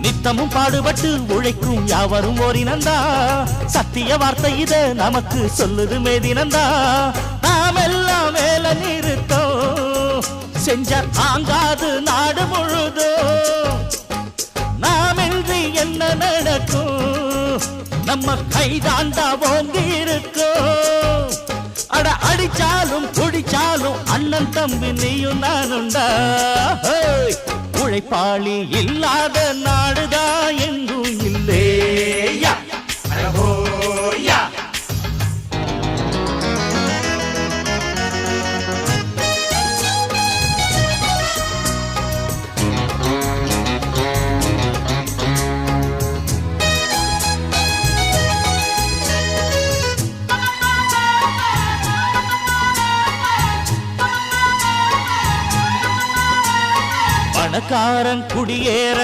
நித்தமும் பாடுபட்டு உழைக்கும் யாவரும் ஓரினந்தா சத்திய வார்த்தை இத நமக்கு சொல்லுது மேதினந்தா நாம் எல்லாம் மேல நிறுத்தோம் செஞ்ச தாங்காது நாடு முழுதோ நாமின்றி என்ன நடக்கும் நம்ம கைதாண்டா ஓங்கி இருக்கோம் அட அடிச்சாலும் குடிச்சாலும் அண்ணன் தம்பி நீயும் நானுண்டா உழைப்பாளி இல்லாத நாடுதான் எங்கும் இல்லையா பணக்காரன் குடியேற